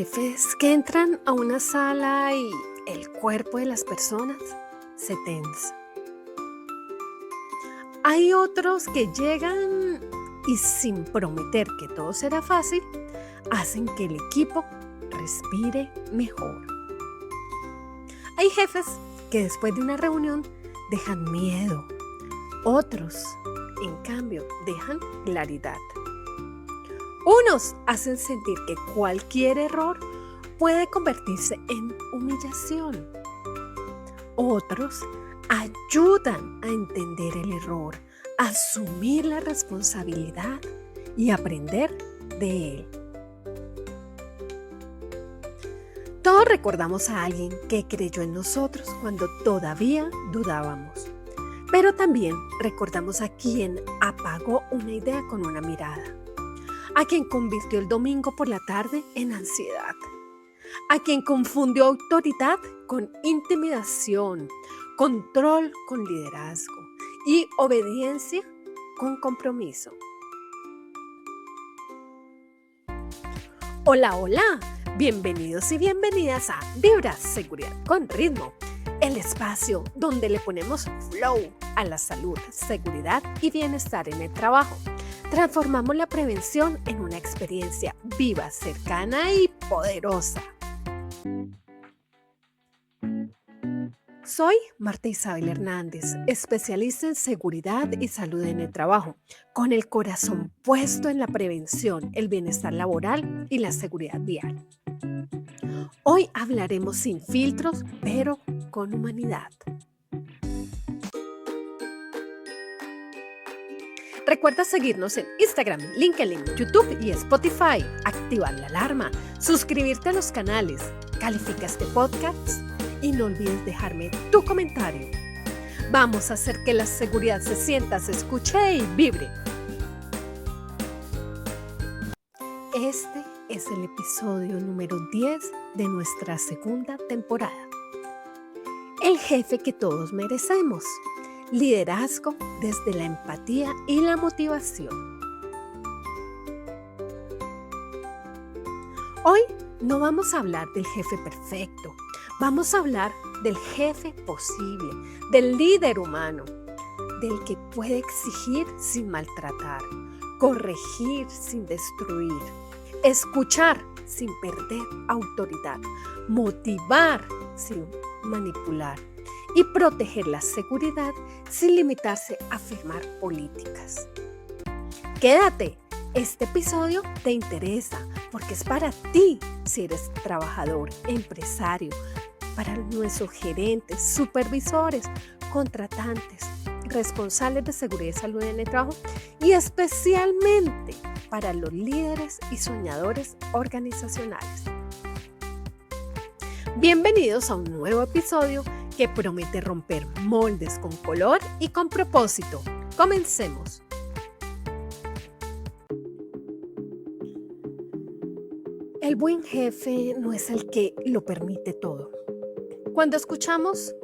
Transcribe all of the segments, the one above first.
jefes que entran a una sala y el cuerpo de las personas se tensa. Hay otros que llegan y sin prometer que todo será fácil, hacen que el equipo respire mejor. Hay jefes que después de una reunión dejan miedo. Otros, en cambio, dejan claridad. Unos hacen sentir que cualquier error puede convertirse en humillación. Otros ayudan a entender el error, asumir la responsabilidad y aprender de él. Todos recordamos a alguien que creyó en nosotros cuando todavía dudábamos. Pero también recordamos a quien apagó una idea con una mirada, a quien convirtió el domingo por la tarde en ansiedad, a quien confundió autoridad con intimidación, control con liderazgo y obediencia con compromiso. Hola, hola, bienvenidos y bienvenidas a Vibra Seguridad con Ritmo, el espacio donde le ponemos flow a la salud, seguridad y bienestar en el trabajo. Transformamos la prevención en una experiencia viva, cercana y poderosa. Soy Marta Isabel Hernández, especialista en seguridad y salud en el trabajo, con el corazón puesto en la prevención, el bienestar laboral y la seguridad vial. Hoy hablaremos sin filtros, pero con humanidad. Recuerda seguirnos en Instagram, LinkedIn, YouTube y Spotify, activar la alarma, suscribirte a los canales, califica este podcast y no olvides dejarme tu comentario. Vamos a hacer que la seguridad se sienta, se escuche y vibre. Este es el episodio número 10 de nuestra segunda temporada. El jefe que todos merecemos. Liderazgo desde la empatía y la motivación. Hoy no vamos a hablar del jefe perfecto, vamos a hablar del jefe posible, del líder humano, del que puede exigir sin maltratar, corregir sin destruir, escuchar sin perder autoridad, motivar sin manipular y proteger la seguridad sin limitarse a firmar políticas. Quédate, este episodio te interesa porque es para ti si eres trabajador, empresario, para nuestros gerentes, supervisores, contratantes, responsables de seguridad y salud en el trabajo y especialmente para los líderes y soñadores organizacionales. Bienvenidos a un nuevo episodio que promete romper moldes con color y con propósito. Comencemos. El buen jefe no es el que lo permite todo. Cuando escuchamos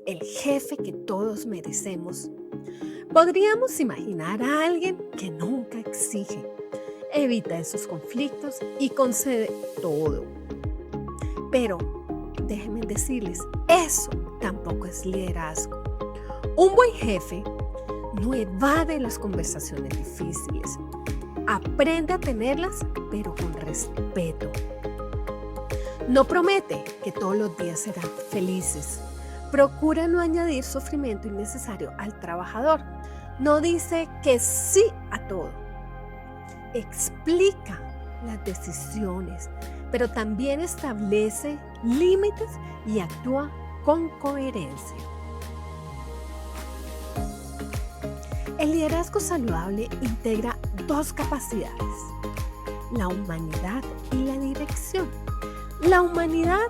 el jefe que todos merecemos, podríamos imaginar a alguien que nunca exige, evita esos conflictos y concede todo. Pero déjenme decirles, eso tampoco es liderazgo. Un buen jefe no evade las conversaciones difíciles. Aprende a tenerlas, pero con respeto. No promete que todos los días serán felices. Procura no añadir sufrimiento innecesario al trabajador. No dice que sí a todo. Explica las decisiones, pero también establece límites y actúa con coherencia. El liderazgo saludable integra dos capacidades, la humanidad y la dirección. La humanidad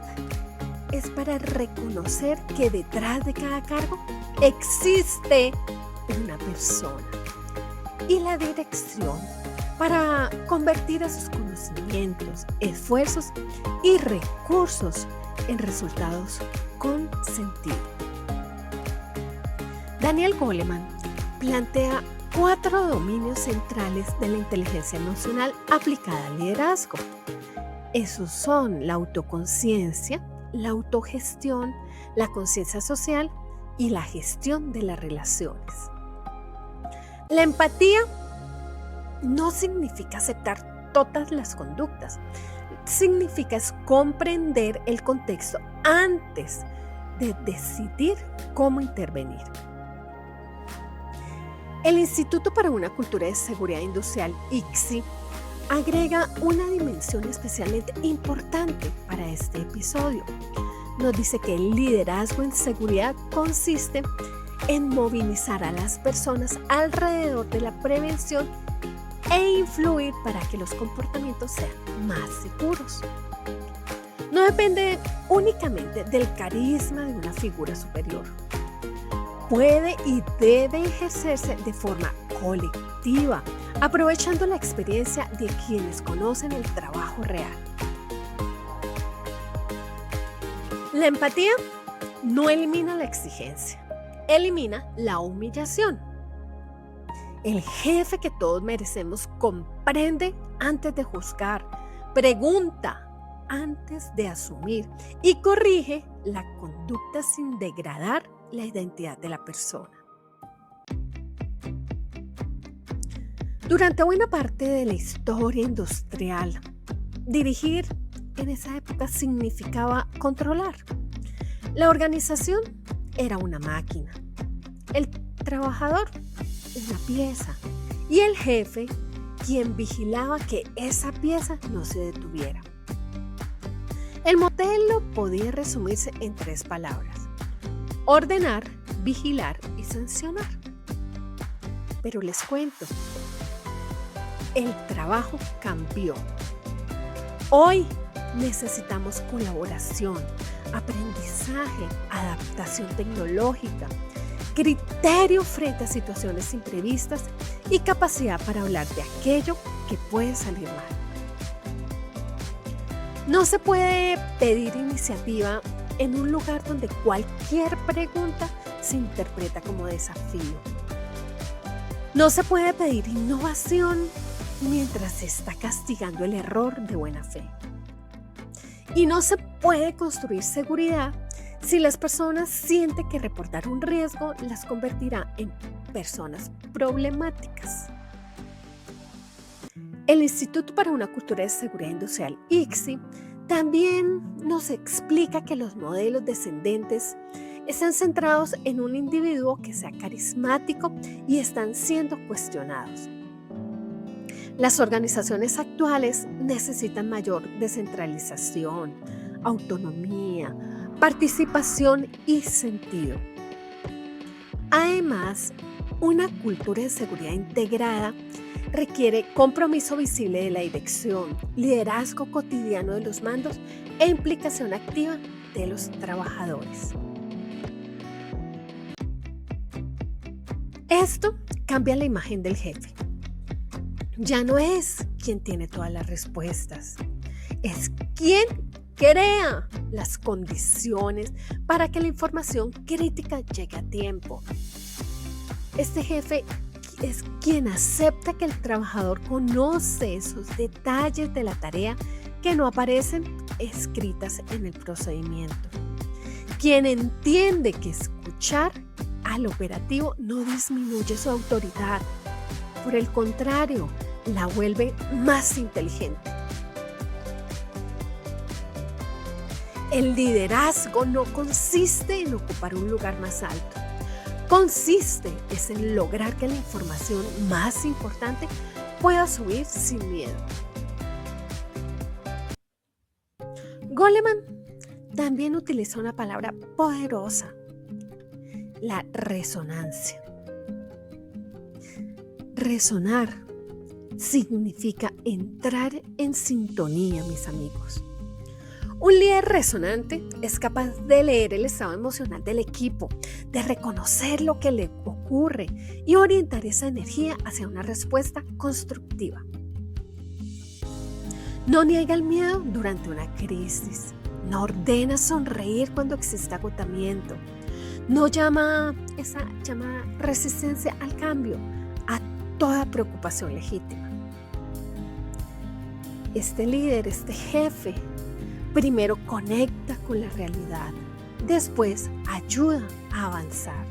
es para reconocer que detrás de cada cargo existe una persona. Y la dirección para convertir esos conocimientos, esfuerzos y recursos en resultados con sentido. Daniel Goleman plantea 4 dominios centrales de la inteligencia emocional aplicada al liderazgo. Esos son la autoconciencia, la autogestión, la conciencia social y la gestión de las relaciones. La empatía no significa aceptar todas las conductas, significa comprender el contexto antes de decidir cómo intervenir. El Instituto para una Cultura de Seguridad Industrial, ICSI, agrega una dimensión especialmente importante para este episodio. Nos dice que el liderazgo en seguridad consiste en movilizar a las personas alrededor de la prevención e influir para que los comportamientos sean más seguros. No depende únicamente del carisma de una figura superior. Puede y debe ejercerse de forma colectiva, aprovechando la experiencia de quienes conocen el trabajo real. La empatía no elimina la exigencia, elimina la humillación. El jefe que todos merecemos comprende antes de juzgar, pregunta antes de asumir y corrige la conducta sin degradar la identidad de la persona. Durante buena parte de la historia industrial, dirigir en esa época significaba controlar. La organización era una máquina, el trabajador una pieza y el jefe quien vigilaba que esa pieza no se detuviera. El modelo podía resumirse en 3 palabras: ordenar, vigilar y sancionar. Pero les cuento, el trabajo cambió. Hoy necesitamos colaboración, aprendizaje, adaptación tecnológica, criterio frente a situaciones imprevistas y capacidad para hablar de aquello que puede salir mal. No se puede pedir iniciativa en un lugar donde cualquier pregunta se interpreta como desafío. No se puede pedir innovación mientras se está castigando el error de buena fe. Y no se puede construir seguridad si las personas sienten que reportar un riesgo las convertirá en personas problemáticas. El Instituto para una Cultura de Seguridad Industrial, ICSI, también nos explica que los modelos descendentes están centrados en un individuo que sea carismático y están siendo cuestionados. Las organizaciones actuales necesitan mayor descentralización, autonomía, participación y sentido. Además, una cultura de seguridad integrada requiere compromiso visible de la dirección, liderazgo cotidiano de los mandos e implicación activa de los trabajadores. Esto cambia la imagen del jefe. Ya no es quien tiene todas las respuestas, es quien crea las condiciones para que la información crítica llegue a tiempo. Este jefe es quien acepta que el trabajador conoce esos detalles de la tarea que no aparecen escritas en el procedimiento. Quien entiende que escuchar al operativo no disminuye su autoridad, por el contrario, la vuelve más inteligente. El liderazgo no consiste en ocupar un lugar más alto. Consiste en lograr que la información más importante pueda subir sin miedo. Goleman también utiliza una palabra poderosa: la resonancia. Resonar significa entrar en sintonía, mis amigos. Un líder resonante es capaz de leer el estado emocional del equipo, de reconocer lo que le ocurre y orientar esa energía hacia una respuesta constructiva. No niega el miedo durante una crisis, no ordena sonreír cuando existe agotamiento, no llama esa llamada resistencia al cambio a toda preocupación legítima. Este líder, este jefe, primero conecta con la realidad, después ayuda a avanzar.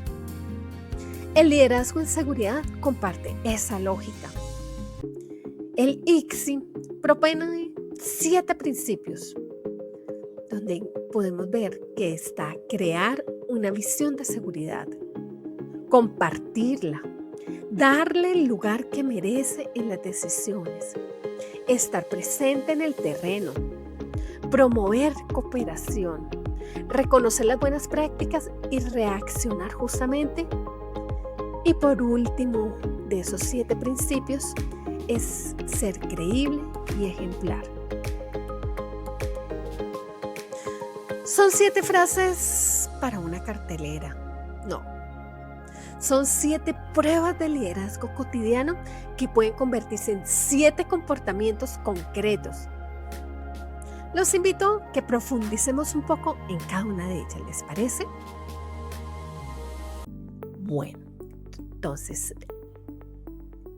El liderazgo en seguridad comparte esa lógica. El ICSI propone 7 principios, donde podemos ver que está crear una visión de seguridad, compartirla, darle el lugar que merece en las decisiones, estar presente en el terreno, promover cooperación, reconocer las buenas prácticas y reaccionar justamente. Y por último, de esos 7 principios, es ser creíble y ejemplar. ¿Son 7 frases para una cartelera? No. Son 7 pruebas de liderazgo cotidiano que pueden convertirse en 7 comportamientos concretos. Los invito a que profundicemos un poco en cada una de ellas, ¿les parece? Bueno, entonces,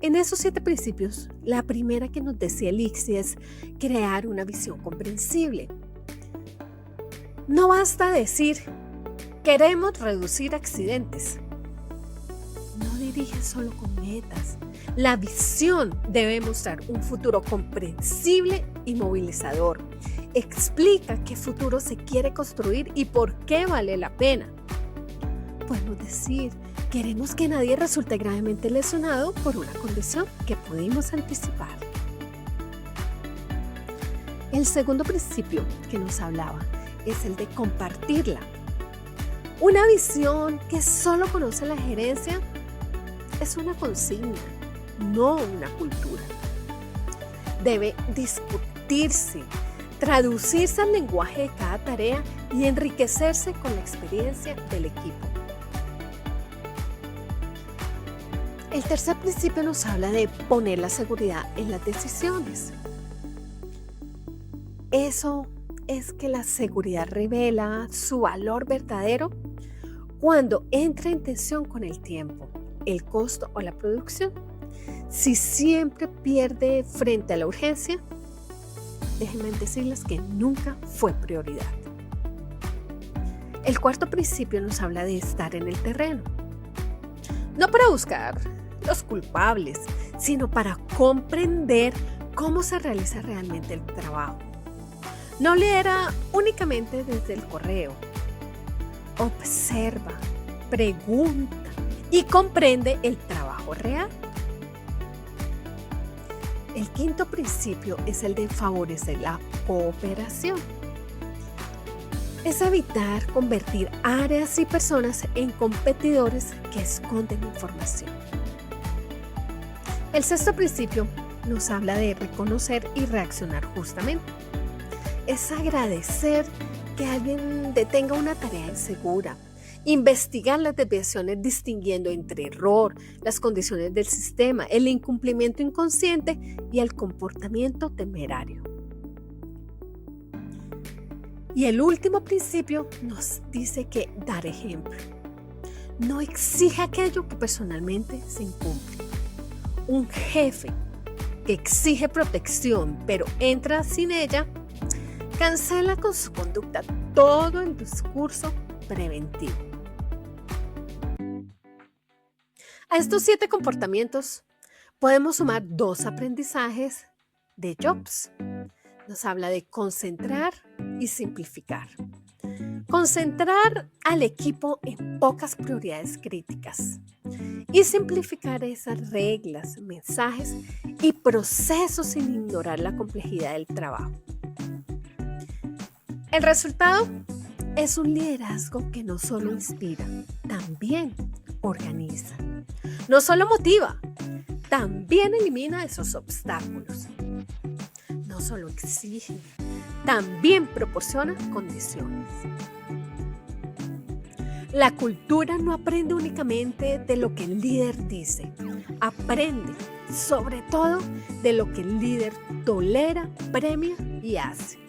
en esos 7 principios, la primera que nos decía el ICSI es crear una visión comprensible. No basta decir, queremos reducir accidentes. No dirige solo con metas. La visión debe mostrar un futuro comprensible y movilizador. Explica qué futuro se quiere construir y por qué vale la pena. Podemos decir, queremos que nadie resulte gravemente lesionado por una condición que pudimos anticipar. El segundo principio que nos hablaba es el de compartirla. Una visión que solo conoce la gerencia es una consigna, no una cultura. Debe discutirse, traducirse al lenguaje de cada tarea y enriquecerse con la experiencia del equipo. El tercer principio nos habla de poner la seguridad en las decisiones. Eso es que la seguridad revela su valor verdadero cuando entra en tensión con el tiempo, el costo o la producción. Si siempre pierde frente a la urgencia, déjenme decirles que nunca fue prioridad. El cuarto principio nos habla de estar en el terreno. No para buscar los culpables, sino para comprender cómo se realiza realmente el trabajo. No lidera únicamente desde el correo. Observa, pregunta y comprende el trabajo real. El quinto principio es el de favorecer la cooperación. Es evitar convertir áreas y personas en competidores que esconden información. El sexto principio nos habla de reconocer y reaccionar justamente. Es agradecer que alguien detenga una tarea insegura, investigar las desviaciones distinguiendo entre error, las condiciones del sistema, el incumplimiento inconsciente y el comportamiento temerario. Y el último principio nos dice que dar ejemplo. No exige aquello que personalmente se incumple. Un jefe que exige protección pero entra sin ella, cancela con su conducta todo el discurso preventivo. A estos 7 comportamientos podemos sumar 2 aprendizajes de Jobs. Nos habla de concentrar y simplificar. Concentrar al equipo en pocas prioridades críticas y simplificar esas reglas, mensajes y procesos sin ignorar la complejidad del trabajo. El resultado es un liderazgo que no solo inspira, también organiza. No solo motiva, también elimina esos obstáculos. No solo exige, también proporciona condiciones. La cultura no aprende únicamente de lo que el líder dice, aprende sobre todo de lo que el líder tolera, premia y hace.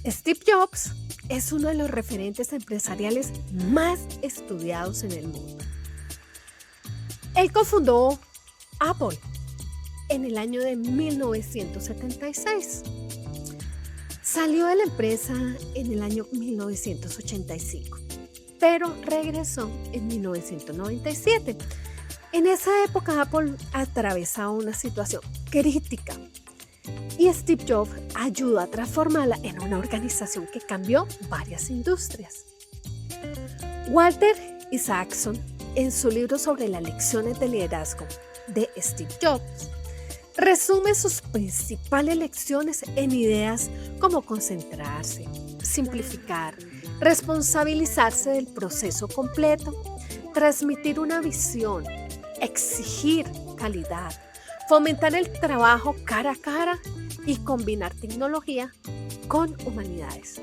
Steve Jobs es uno de los referentes empresariales más estudiados en el mundo. Él cofundó Apple en el año de 1976. Salió de la empresa en el año 1985, pero regresó en 1997. En esa época Apple atravesaba una situación crítica y Steve Jobs ayudó a transformarla en una organización que cambió varias industrias. Walter Isaacson, en su libro sobre las lecciones de liderazgo de Steve Jobs, resume sus principales lecciones en ideas como concentrarse, simplificar, responsabilizarse del proceso completo, transmitir una visión, exigir calidad, fomentar el trabajo cara a cara y combinar tecnología con humanidades.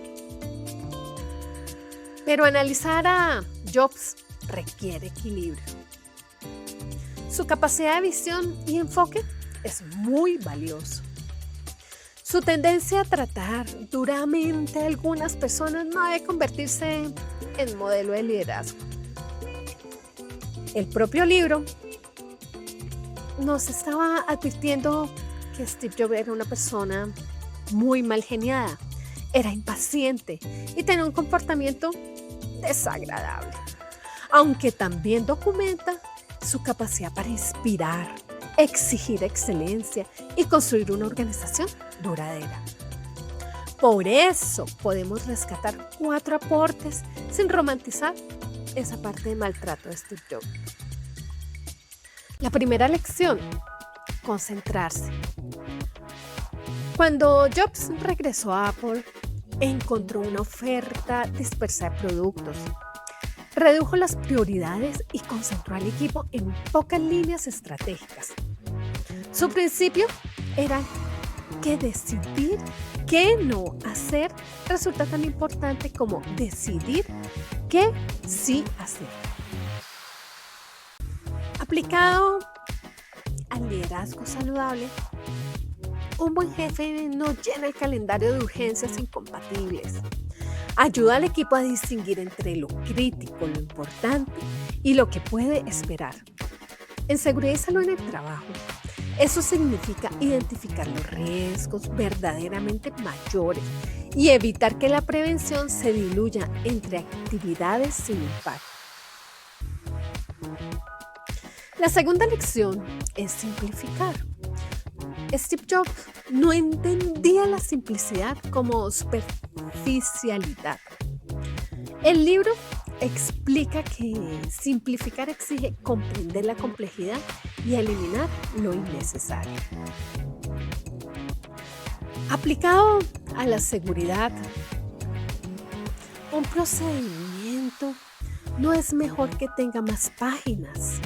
Pero analizar a Jobs requiere equilibrio. Su capacidad de visión y enfoque es muy valioso. Su tendencia a tratar duramente a algunas personas no debe convertirse en modelo de liderazgo. El propio libro nos estaba advirtiendo que Steve Jobs era una persona muy mal geniada, era impaciente y tenía un comportamiento desagradable, aunque también documenta su capacidad para inspirar, exigir excelencia y construir una organización duradera. Por eso podemos rescatar 4 aportes sin romantizar esa parte de maltrato de Steve Jobs. La primera lección: concentrarse. Cuando Jobs regresó a Apple, encontró una oferta dispersa de productos. Redujo las prioridades y concentró al equipo en pocas líneas estratégicas. Su principio era que decidir qué no hacer resulta tan importante como decidir qué sí hacer. Aplicado al liderazgo saludable, un buen jefe no llena el calendario de urgencias incompatibles. Ayuda al equipo a distinguir entre lo crítico, lo importante y lo que puede esperar. En seguridad y salud en el trabajo, eso significa identificar los riesgos verdaderamente mayores y evitar que la prevención se diluya entre actividades sin impacto. La segunda lección es simplificar. Steve Jobs no entendía la simplicidad como superficialidad. El libro explica que simplificar exige comprender la complejidad y eliminar lo innecesario. Aplicado a la seguridad, un procedimiento no es mejor que tenga más páginas.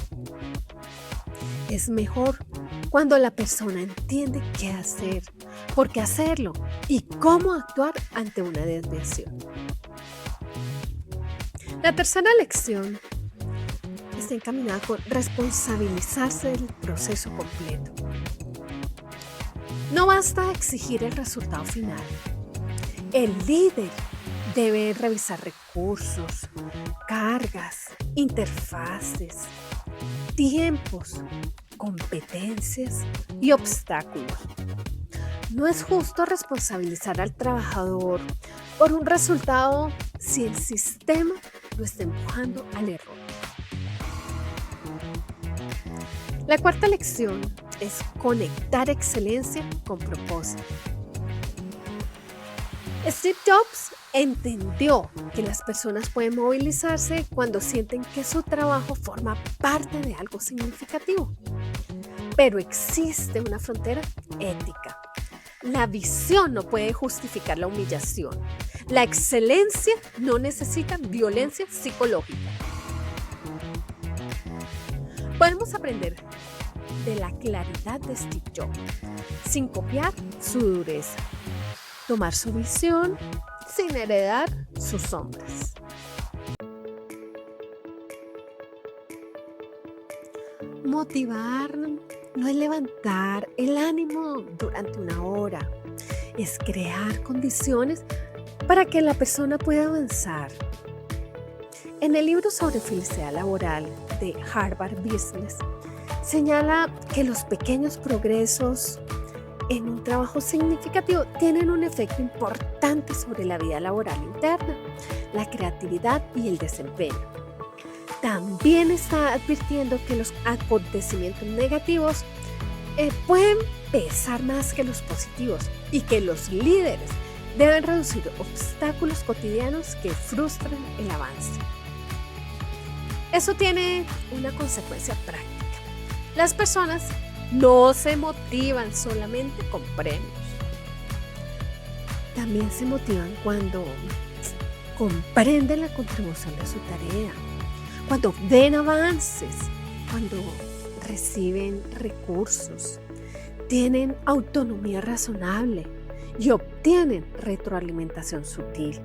Es mejor cuando la persona entiende qué hacer, por qué hacerlo y cómo actuar ante una desviación. La tercera lección está encaminada con responsabilizarse del proceso completo. No basta exigir el resultado final. El líder debe revisar recursos, cargas, interfaces, tiempos, competencias y obstáculos. No es justo responsabilizar al trabajador por un resultado si el sistema lo está empujando al error. La cuarta lección es conectar excelencia con propósito. Steve Jobs entendió que las personas pueden movilizarse cuando sienten que su trabajo forma parte de algo significativo. Pero existe una frontera ética. La visión no puede justificar la humillación. La excelencia no necesita violencia psicológica. Podemos aprender de la claridad de Steve Jobs, sin copiar su dureza. Tomar su visión sin heredar sus sombras. Motivar no es levantar el ánimo durante una hora, es crear condiciones para que la persona pueda avanzar. En el libro sobre felicidad laboral de Harvard Business, Señala que los pequeños progresos en un trabajo significativo tienen un efecto importante sobre la vida laboral interna, la creatividad y el desempeño. También está advirtiendo que los acontecimientos negativos pueden pesar más que los positivos y que los líderes deben reducir obstáculos cotidianos que frustran el avance. Eso tiene una consecuencia práctica. Las personas no se motivan solamente con premios. También se motivan cuando comprenden la contribución de su tarea, cuando ven avances, cuando reciben recursos, tienen autonomía razonable y obtienen retroalimentación sutil.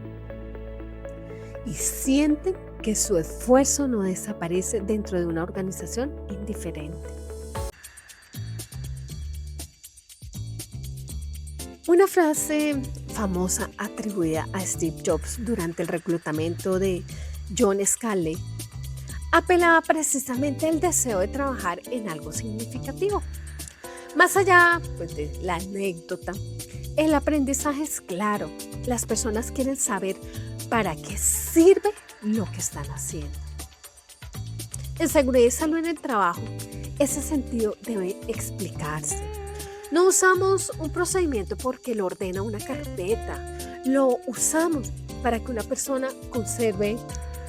Y sienten que su esfuerzo no desaparece dentro de una organización indiferente. Una frase famosa atribuida a Steve Jobs durante el reclutamiento de John Sculley apelaba precisamente al deseo de trabajar en algo significativo. Más allá de la anécdota, el aprendizaje es claro. Las personas quieren saber para qué sirve lo que están haciendo. En seguridad y salud en el trabajo, ese sentido debe explicarse. No usamos un procedimiento porque lo ordena una carpeta. Lo usamos para que una persona conserve,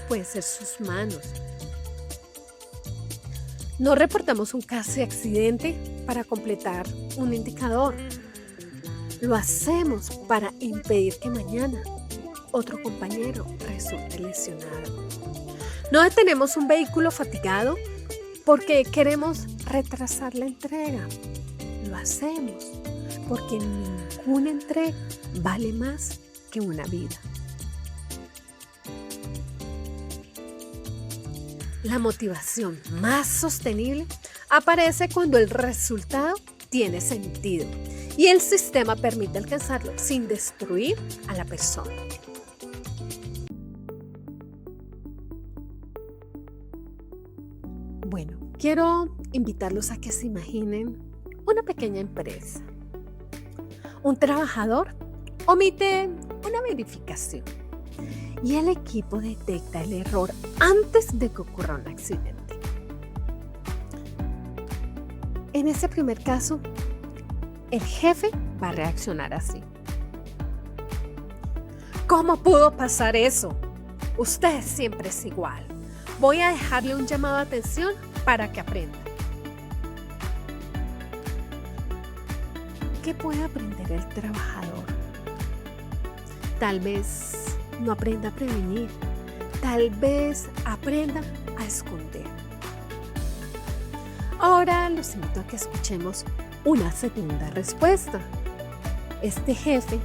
puede ser, sus manos. No reportamos un caso de accidente para completar un indicador. Lo hacemos para impedir que mañana otro compañero resulte lesionado. No detenemos un vehículo fatigado porque queremos retrasar la entrega. Lo hacemos porque ninguna entrega vale más que una vida. La motivación más sostenible aparece cuando el resultado tiene sentido y el sistema permite alcanzarlo sin destruir a la persona. Bueno, quiero invitarlos a que se imaginen una pequeña empresa. Un trabajador omite una verificación y el equipo detecta el error antes de que ocurra un accidente. En ese primer caso, el jefe va a reaccionar así. ¿Cómo pudo pasar eso? Usted siempre es igual. Voy a dejarle un llamado de atención para que aprenda. ¿Qué puede aprender el trabajador? Tal vez no aprenda a prevenir, tal vez aprenda a esconder. Ahora los invito a que escuchemos una segunda respuesta. Este jefe,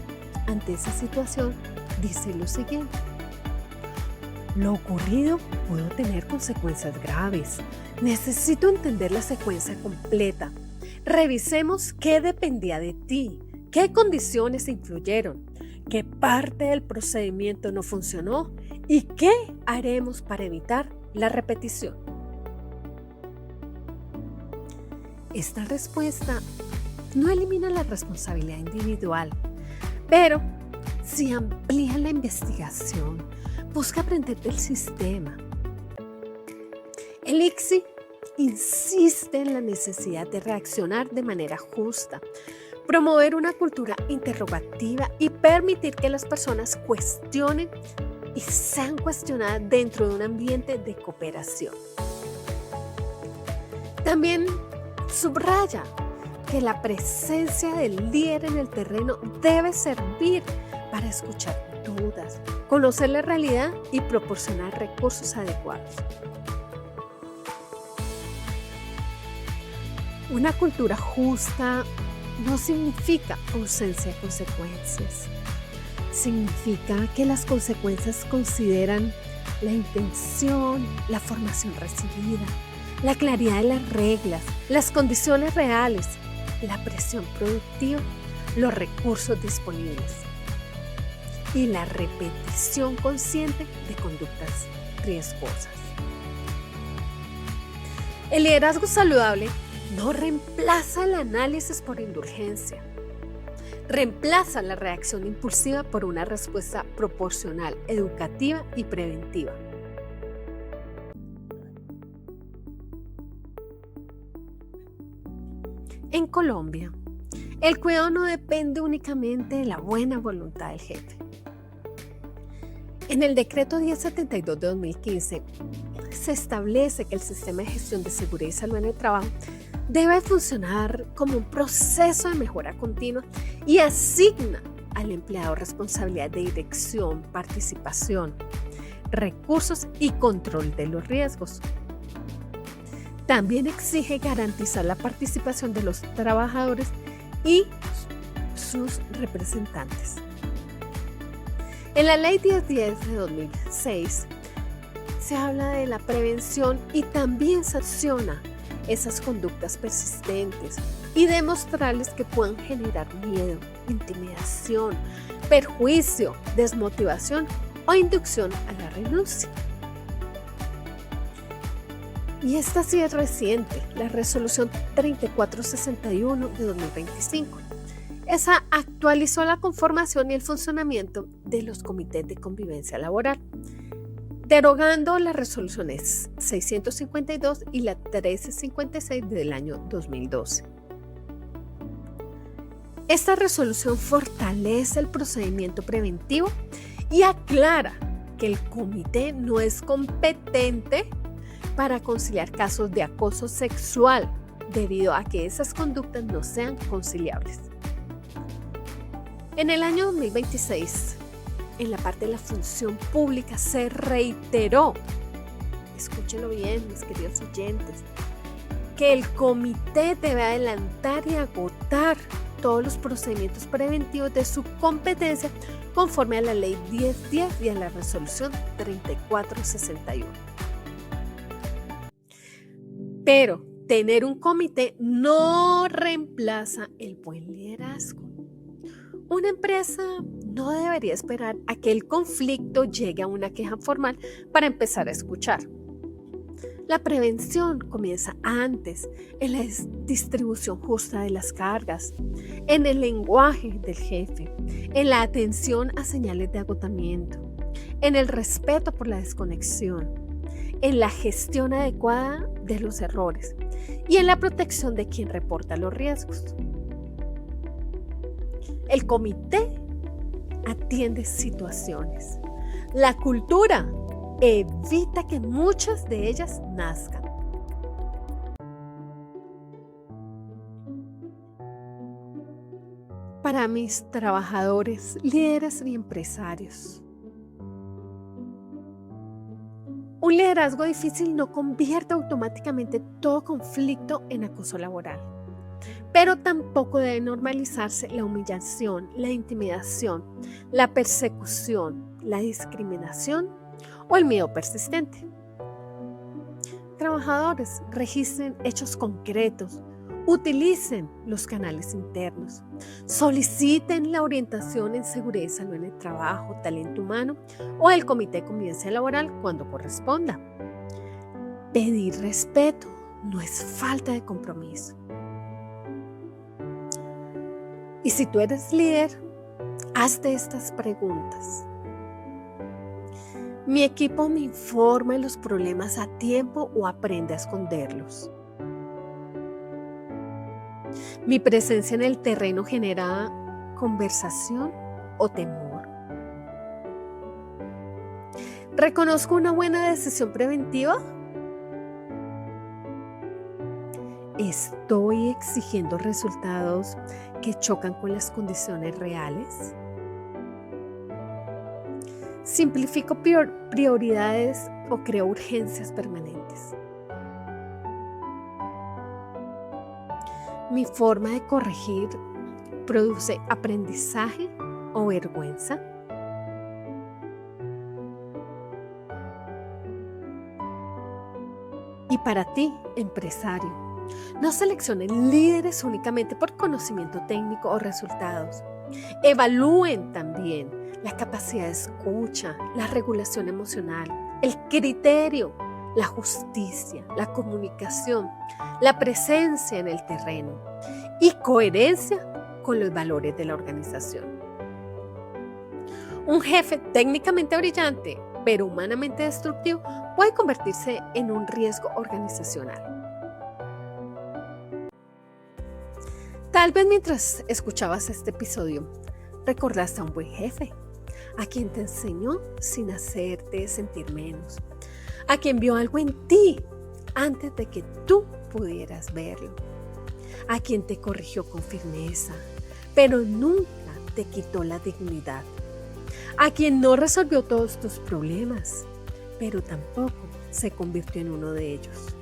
ante esa situación, dice lo siguiente: lo ocurrido pudo tener consecuencias graves. Necesito entender la secuencia completa. Revisemos qué dependía de ti, qué condiciones influyeron, qué parte del procedimiento no funcionó y qué haremos para evitar la repetición. Esta respuesta no elimina la responsabilidad individual, pero sí amplía la investigación, busca aprender del sistema. El ICSI insiste en la necesidad de reaccionar de manera justa, promover una cultura interrogativa y permitir que las personas cuestionen y sean cuestionadas dentro de un ambiente de cooperación. También subraya que la presencia del líder en el terreno debe servir para escuchar dudas, conocer la realidad y proporcionar recursos adecuados. Una cultura justa no significa ausencia de consecuencias. Significa que las consecuencias consideran la intención, la formación recibida, la claridad de las reglas, las condiciones reales, la presión productiva, los recursos disponibles y la repetición consciente de conductas riesgosas. El liderazgo saludable no reemplaza el análisis por indulgencia. Reemplaza la reacción impulsiva por una respuesta proporcional, educativa y preventiva. En Colombia, el cuidado no depende únicamente de la buena voluntad del jefe. En el decreto 1072 de 2015 se establece que el sistema de gestión de seguridad y salud en el trabajo debe funcionar como un proceso de mejora continua y asigna al empleado responsabilidad de dirección, participación, recursos y control de los riesgos. También exige garantizar la participación de los trabajadores y sus representantes. En la Ley 1010 de 2006 se habla de la prevención y también sanciona esas conductas persistentes y demostrarles que pueden generar miedo, intimidación, perjuicio, desmotivación o inducción a la renuncia. Y esta sí es reciente, la resolución 3461 de 2025. Esa actualizó la conformación y el funcionamiento de los comités de convivencia laboral, derogando las resoluciones 652 y la 1356 del año 2012. Esta resolución fortalece el procedimiento preventivo y aclara que el comité no es competente para conciliar casos de acoso sexual debido a que esas conductas no sean conciliables. En el año 2026, en la parte de la función pública se reiteró, escúchenlo bien, mis queridos oyentes, que el comité debe adelantar y agotar todos los procedimientos preventivos de su competencia conforme a la Ley 1010 y a la Resolución 3461. Pero tener un comité no reemplaza el buen liderazgo. Una empresa no debería esperar a que el conflicto llegue a una queja formal para empezar a escuchar. La prevención comienza antes, en la distribución justa de las cargas, en el lenguaje del jefe, en la atención a señales de agotamiento, en el respeto por la desconexión, en la gestión adecuada de los errores y en la protección de quien reporta los riesgos. El comité atiende situaciones. La cultura evita que muchas de ellas nazcan. Para mis trabajadores, líderes y empresarios, un liderazgo difícil no convierte automáticamente todo conflicto en acoso laboral. Pero tampoco debe normalizarse la humillación, la intimidación, la persecución, la discriminación o el miedo persistente. Trabajadores, registren hechos concretos, utilicen los canales internos, soliciten la orientación en seguridad y salud en el trabajo, talento humano o el comité de convivencia laboral cuando corresponda. Pedir respeto no es falta de compromiso. Y si tú eres líder, hazte estas preguntas. ¿Mi equipo me informa de los problemas a tiempo o aprende a esconderlos? ¿Mi presencia en el terreno genera conversación o temor? ¿Reconozco una buena decisión preventiva? ¿Estoy exigiendo resultados que chocan con las condiciones reales? ¿Simplifico prioridades o creo urgencias permanentes? ¿Mi forma de corregir produce aprendizaje o vergüenza? Y para ti, empresario, no seleccionen líderes únicamente por conocimiento técnico o resultados. Evalúen también la capacidad de escucha, la regulación emocional, el criterio, la justicia, la comunicación, la presencia en el terreno y coherencia con los valores de la organización. Un jefe técnicamente brillante, pero humanamente destructivo, puede convertirse en un riesgo organizacional. Tal vez mientras escuchabas este episodio, recordaste a un buen jefe, a quien te enseñó sin hacerte sentir menos, a quien vio algo en ti antes de que tú pudieras verlo, a quien te corrigió con firmeza, pero nunca te quitó la dignidad, a quien no resolvió todos tus problemas, pero tampoco se convirtió en uno de ellos.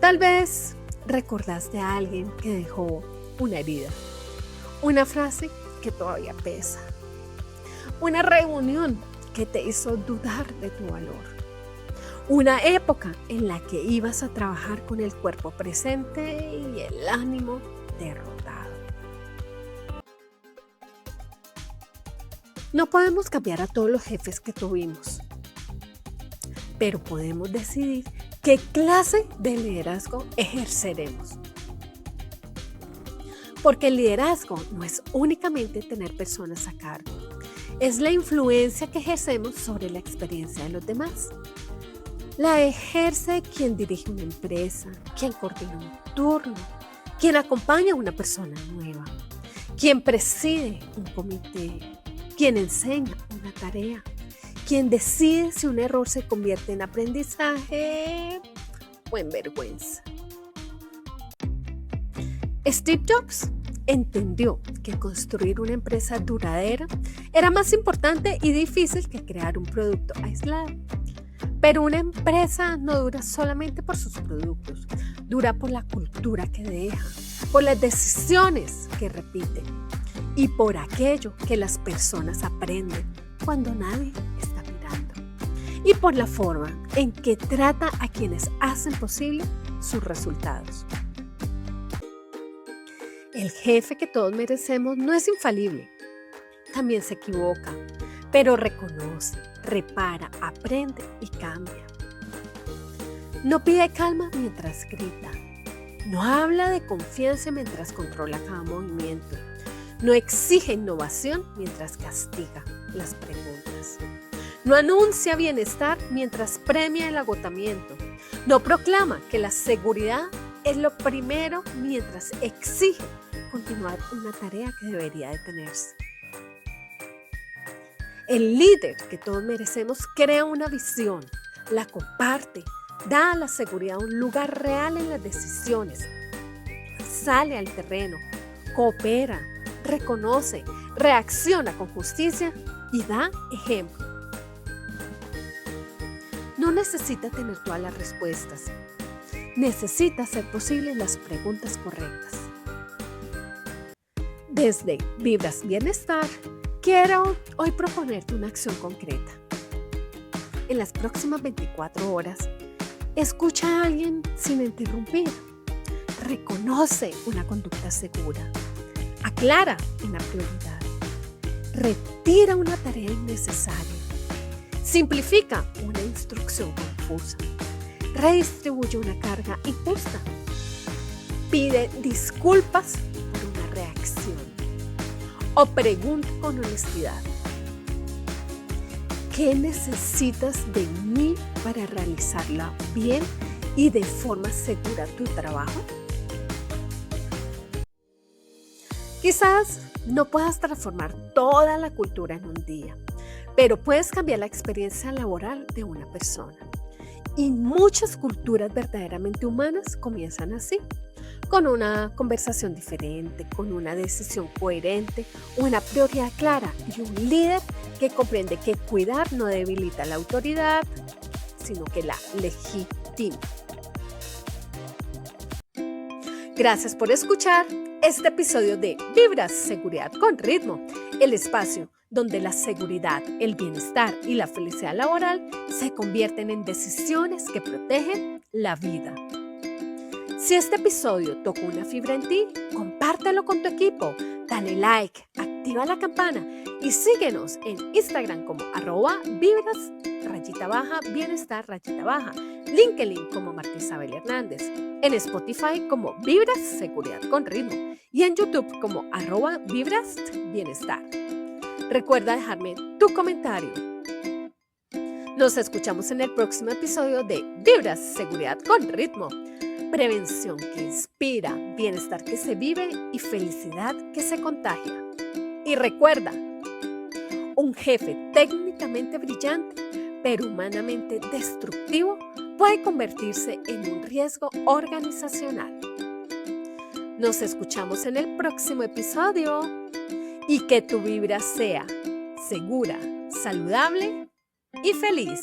Tal vez recordaste a alguien que dejó una herida, una frase que todavía pesa, una reunión que te hizo dudar de tu valor, una época en la que ibas a trabajar con el cuerpo presente y el ánimo derrotado. No podemos cambiar a todos los jefes que tuvimos, pero podemos decidir qué clase de liderazgo ejerceremos. Porque el liderazgo no es únicamente tener personas a cargo, es la influencia que ejercemos sobre la experiencia de los demás. La ejerce quien dirige una empresa, quien coordina un turno, quien acompaña a una persona nueva, quien preside un comité, quien enseña una tarea, quien decide si un error se convierte en aprendizaje o en vergüenza. Steve Jobs entendió que construir una empresa duradera era más importante y difícil que crear un producto aislado. Pero una empresa no dura solamente por sus productos, dura por la cultura que deja, por las decisiones que repite y por aquello que las personas aprenden cuando nadie está mirando y por la forma en que trata a quienes hacen posible sus resultados. El jefe que todos merecemos no es infalible, también se equivoca, pero reconoce, repara, aprende y cambia. No pide calma mientras grita, no habla de confianza mientras controla cada movimiento, no exige innovación mientras castiga las preguntas, no anuncia bienestar mientras premia el agotamiento, no proclama que la seguridad es lo primero mientras exige continuar una tarea que debería detenerse. El líder que todos merecemos crea una visión, la comparte, da a la seguridad un lugar real en las decisiones, sale al terreno, coopera, reconoce, reacciona con justicia y da ejemplo. No necesita tener todas las respuestas, necesita hacer posibles las preguntas correctas. Desde Vibras Bienestar, quiero hoy proponerte una acción concreta. En las próximas 24 horas, escucha a alguien sin interrumpir. Reconoce una conducta segura. Aclara una prioridad. Retira una tarea innecesaria. Simplifica una instrucción confusa. Redistribuye una carga injusta. Pide disculpas por una reacción. O pregunta con honestidad: ¿qué necesitas de mí para realizarla bien y de forma segura tu trabajo? Quizás no puedas transformar toda la cultura en un día, pero puedes cambiar la experiencia laboral de una persona. Y muchas culturas verdaderamente humanas comienzan así, con una conversación diferente, con una decisión coherente, una prioridad clara y un líder que comprende que cuidar no debilita la autoridad, sino que la legitima. Gracias por escuchar este episodio de Vibras Seguridad con Ritmo, el espacio donde la seguridad, el bienestar y la felicidad laboral se convierten en decisiones que protegen la vida. Si este episodio tocó una fibra en ti, compártelo con tu equipo, dale like, activa la campana y síguenos en Instagram como @vibrasradio. Bienestar LinkedIn como Marta Isabel Hernández, en Spotify como Vibras Seguridad con Ritmo y en YouTube como @Vibras Bienestar. Recuerda dejarme tu comentario. Nos escuchamos en el próximo episodio de Vibras Seguridad con Ritmo. Prevención que inspira, bienestar que se vive y felicidad que se contagia. Y recuerda, un jefe técnicamente brillante, pero humanamente destructivo, puede convertirse en un riesgo organizacional. Nos escuchamos en el próximo episodio y que tu vibra sea segura, saludable y feliz.